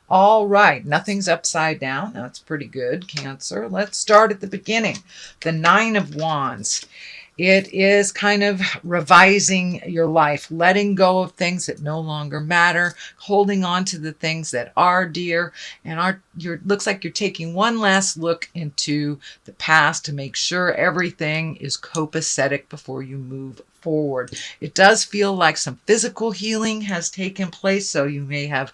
All right, nothing's upside down. That's pretty good, Cancer. Let's start at the beginning. The Nine of Wands. It is kind of revising your life, letting go of things that no longer matter, holding on to the things that are dear, and looks like you're taking one last look into the past to make sure everything is copacetic before you move forward. It does feel like some physical healing has taken place, so you may have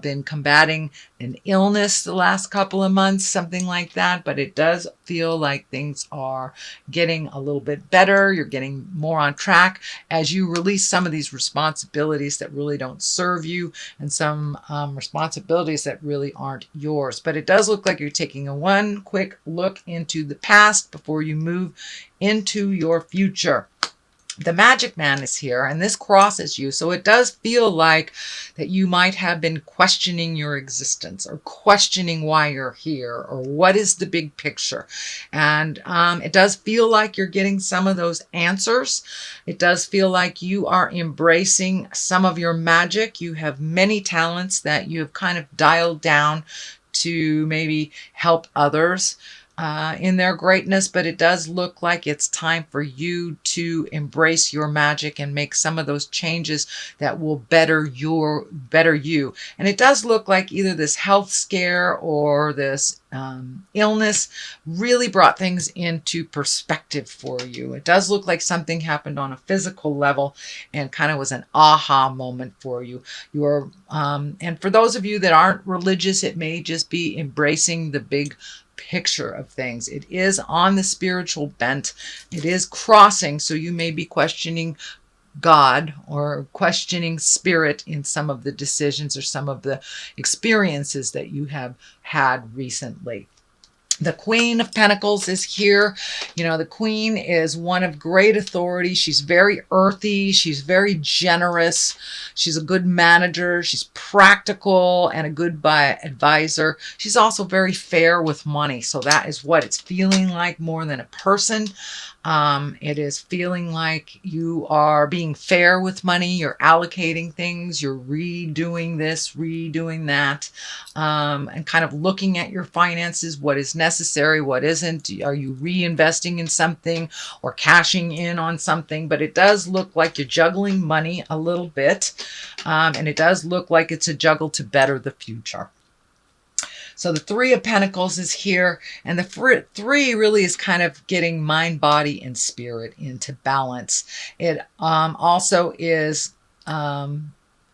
been combating an illness the last couple of months, something like that, but it does feel like things are getting a little bit better. You're getting more on track as you release some of these responsibilities that really don't serve you and some responsibilities that really aren't yours. But it does look like you're taking a one quick look into the past before you move into your future. The Magic Man is here, and this crosses you, so it does feel like that you might have been questioning your existence or questioning why you're here or what is the big picture. And it does feel like you're getting some of those answers. It does feel like you are embracing some of your magic. You have many talents that you have kind of dialed down to maybe help others in their greatness, but it does look like it's time for you to embrace your magic and make some of those changes that will better you. And it does look like either this health scare or this illness really brought things into perspective for you. It does look like something happened on a physical level and kind of was an aha moment for you. You are, and for those of you that aren't religious, it may just be embracing the big picture of things. It is on the spiritual bent. It is crossing, so you may be questioning God or questioning spirit in some of the decisions or some of the experiences that you have had recently. The Queen of Pentacles is here. You know, the Queen is one of great authority. She's very earthy. She's very generous. She's a good manager. She's practical and a good advisor. She's also very fair with money. So that is what it's feeling like more than a person. It is feeling like you are being fair with money. You're allocating things. You're redoing this, redoing that, and kind of looking at your finances, what is necessary, what isn't. Are you reinvesting in something or cashing in on something? But it does look like you're juggling money a little bit, and it does look like it's a juggle to better the future. So the Three of Pentacles is here, and the three really is kind of getting mind, body, and spirit into balance. It also is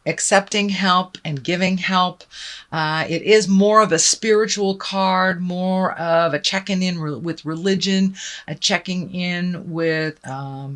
accepting help and giving help. It is more of a spiritual card, more of a checking in with religion, a checking in with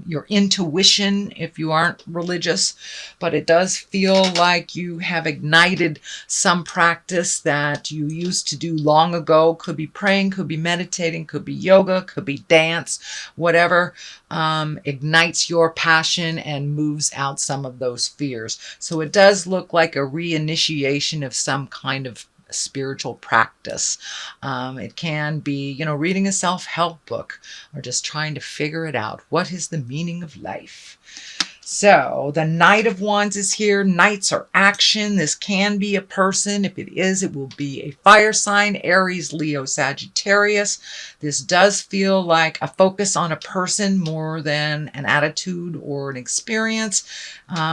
your intuition if you aren't religious. But it does feel like you have ignited some practice that you used to do long ago. Could be praying, could be meditating, could be yoga, could be dance, whatever ignites your passion and moves out some of those fears. So it does look like a reinitiation of some kind of spiritual practice. It can be, you know, reading a self-help book or just trying to figure it out. What is the meaning of life? So the Knight of Wands is here. Knights are action. This can be a person. If it is, it will be a fire sign, Aries, Leo, Sagittarius. This does feel like a focus on a person more than an attitude or an experience.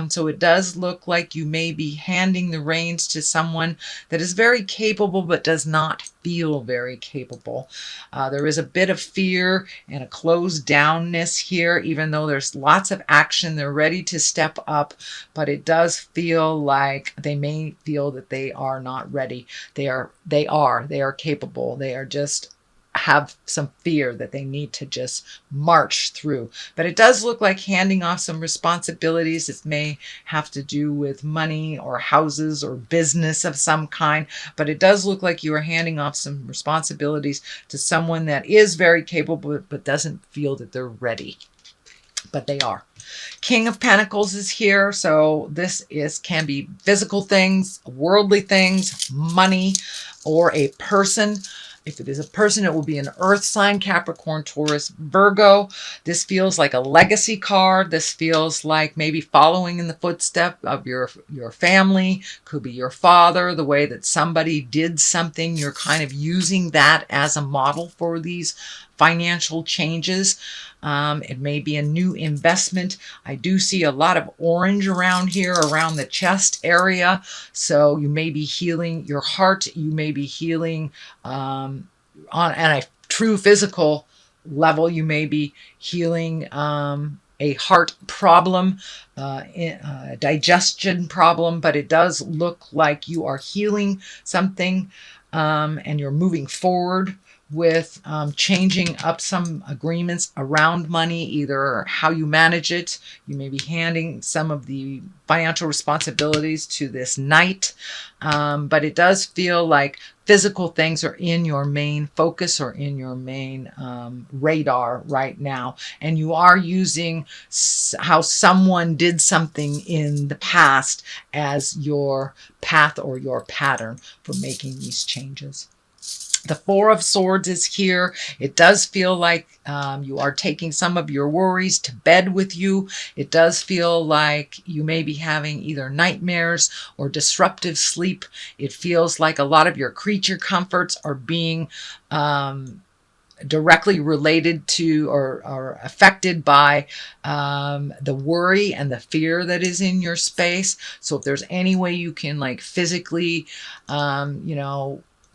So it does look like you may be handing the reins to someone that is very capable but does not feel very capable. There is a bit of fear and a closed downness here, even though there's lots of action. They're ready to step up, but it does feel like they may feel that they are not ready. They are capable. They are just have some fear that they need to just march through. But it does look like handing off some responsibilities. It may have to do with money or houses or business of some kind, but it does look like you are handing off some responsibilities to someone that is very capable but doesn't feel that they're ready. But they are. King of Pentacles is here. So this can be physical things, worldly things, money, or a person. If it is a person, it will be an earth sign, Capricorn, Taurus, Virgo. This feels like a legacy card. This feels like maybe following in the footsteps of your family. Could be your father, the way that somebody did something. You're kind of using that as a model for these financial changes. It may be a new investment. I do see a lot of orange around here, around the chest area. So you may be healing your heart. You may be healing on a true physical level. You may be healing a heart problem, a digestion problem, but it does look like you are healing something and you're moving forward with changing up some agreements around money, either how you manage it. You may be handing some of the financial responsibilities to this knight, but it does feel like physical things are in your main focus or in your main radar right now. And you are using how someone did something in the past as your path or your pattern for making these changes. The Four of Swords is here. It does feel like you are taking some of your worries to bed with you. It does feel like you may be having either nightmares or disruptive sleep. It feels like a lot of your creature comforts are being directly related to or affected by the worry and the fear that is in your space. So if there's any way you can like physically,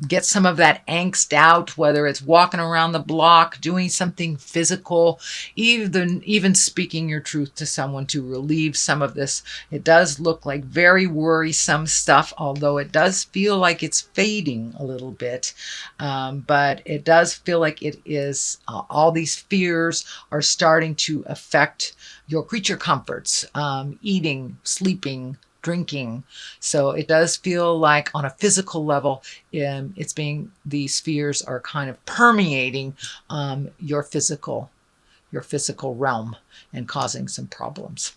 get some of that angst out, whether it's walking around the block, doing something physical, even speaking your truth to someone to relieve some of this. It does look like very worrisome stuff, although it does feel like it's fading a little bit. But it does feel like it is, all these fears are starting to affect your creature comforts, eating, sleeping, drinking. So it does feel like on a physical level, these fears are kind of permeating your physical realm and causing some problems.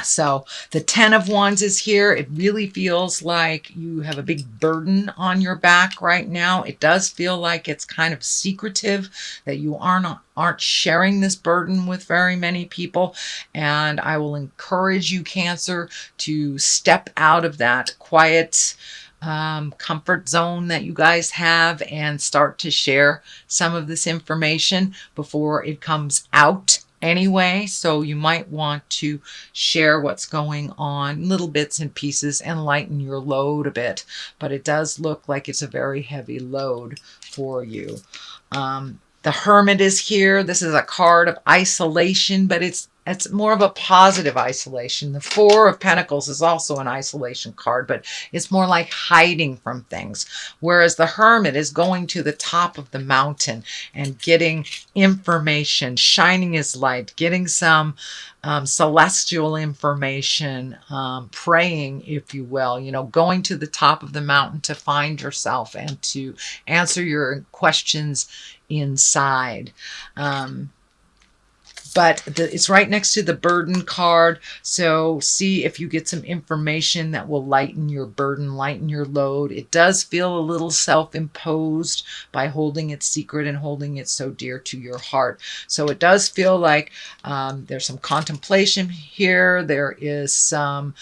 So the Ten of Wands is here. It really feels like you have a big burden on your back right now. It does feel like it's kind of secretive, that you aren't sharing this burden with very many people. And I will encourage you, Cancer, to step out of that quiet comfort zone that you guys have and start to share some of this information before it comes out anyway. So you might want to share what's going on, little bits and pieces, and lighten your load a bit. But it does look like it's a very heavy load for you. The Hermit is here. This is a card of isolation, but it's more of a positive isolation. The Four of Pentacles is also an isolation card, but it's more like hiding from things. Whereas the Hermit is going to the top of the mountain and getting information, shining his light, getting some celestial information, praying, if you will, going to the top of the mountain to find yourself and to answer your questions inside. But it's right next to the burden card. So see if you get some information that will lighten your burden, lighten your load. It does feel a little self-imposed by holding it secret and holding it so dear to your heart. So it does feel like there's some contemplation here. There is some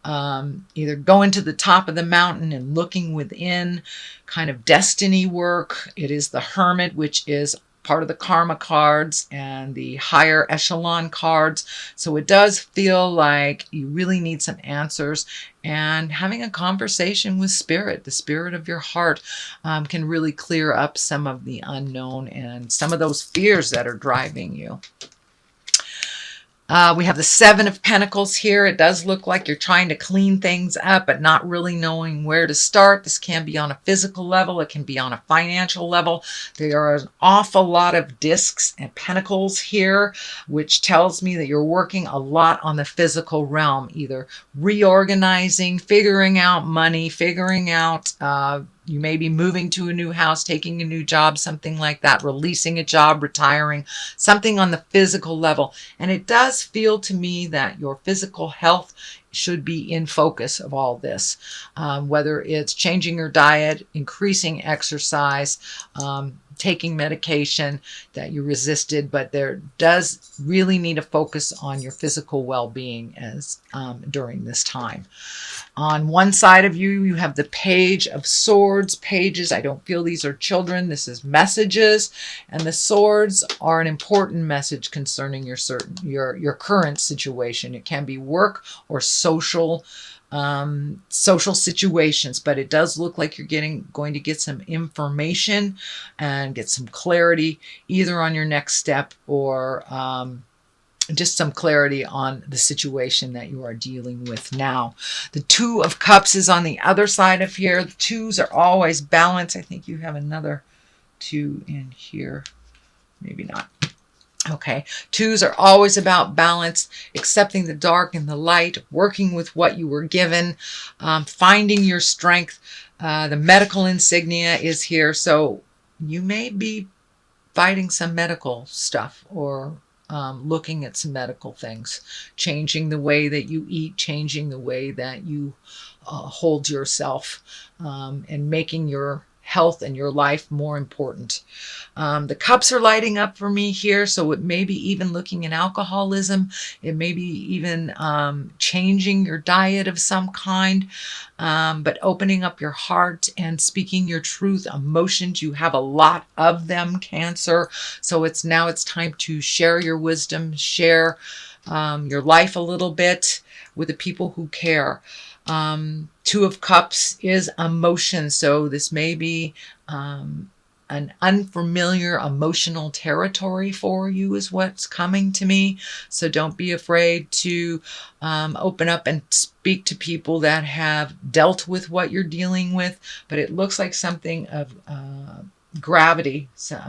either going to the top of the mountain and looking within, kind of destiny work. It is the Hermit, which is part of the karma cards and the higher echelon cards. So it does feel like you really need some answers, and having a conversation with spirit, the spirit of your heart, can really clear up some of the unknown and some of those fears that are driving you. We have the Seven of Pentacles here. It does look like you're trying to clean things up, but not really knowing where to start. This can be on a physical level. It can be on a financial level. There are an awful lot of discs and pentacles here, which tells me that you're working a lot on the physical realm, either reorganizing, figuring out money, figuring out you may be moving to a new house, taking a new job, something like that, releasing a job, retiring, something on the physical level. And it does feel to me that your physical health should be in focus of all this, whether it's changing your diet, increasing exercise, taking medication that you resisted, but there does really need a focus on your physical well-being as during this time. On one side of you, you have the Page of Swords. Pages, I don't feel these are children. This is messages. And the swords are an important message concerning your current situation. It can be work or social situations, but it does look like you're going to get some information and get some clarity either on your next step or just some clarity on the situation that you are dealing with now. The Two of Cups is on the other side of here. The twos are always balanced. I think you have another two in here. Maybe not. Okay. Twos are always about balance, accepting the dark and the light, working with what you were given, finding your strength. The medical insignia is here. So you may be fighting some medical stuff or looking at some medical things, changing the way that you eat, changing the way that you hold yourself, and making your health and your life more important. The cups are lighting up for me here, so it may be even looking at alcoholism. It may be even changing your diet of some kind, but opening up your heart and speaking your truth. Emotions, you have a lot of them, Cancer. So it's time to share your wisdom, share your life a little bit with the people who care. Two of Cups is emotion, so this may be an unfamiliar emotional territory for you is what's coming to me. So don't be afraid to open up and speak to people that have dealt with what you're dealing with, but it looks like something of gravity. So,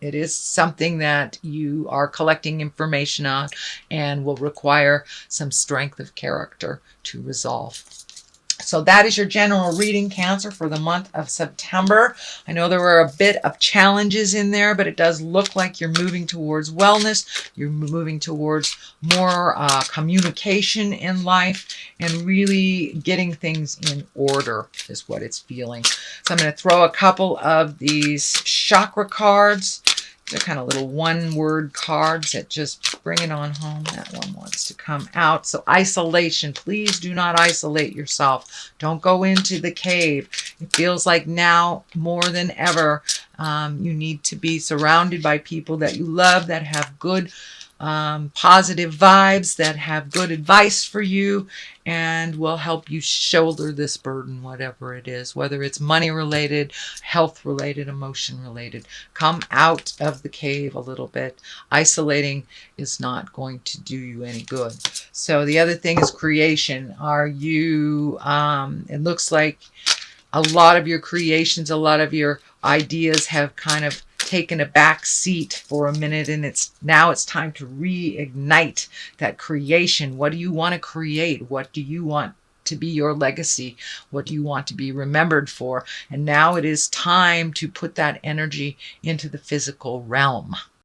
it is something that you are collecting information on and will require some strength of character to resolve. So that is your general reading, Cancer, for the month of September. I know there were a bit of challenges in there, but it does look like you're moving towards wellness. You're moving towards more communication in life and really getting things in order is what it's feeling. So I'm going to throw a couple of these chakra cards. They're kind of little one-word cards that just bring it on home. That one wants to come out. So isolation. Please do not isolate yourself. Don't go into the cave. It feels like now more than ever you need to be surrounded by people that you love, that have good positive vibes, that have good advice for you and will help you shoulder this burden, whatever it is, whether it's money related, health related, emotion related. Come out of the cave a little bit. Isolating is not going to do you any good. So the other thing is creation. Are you, it looks like a lot of your creations, a lot of your ideas have kind of taken a back seat for a minute, and now it's time to reignite that creation. What do you want to create? What do you want to be your legacy? What do you want to be remembered for? And now it is time to put that energy into the physical realm.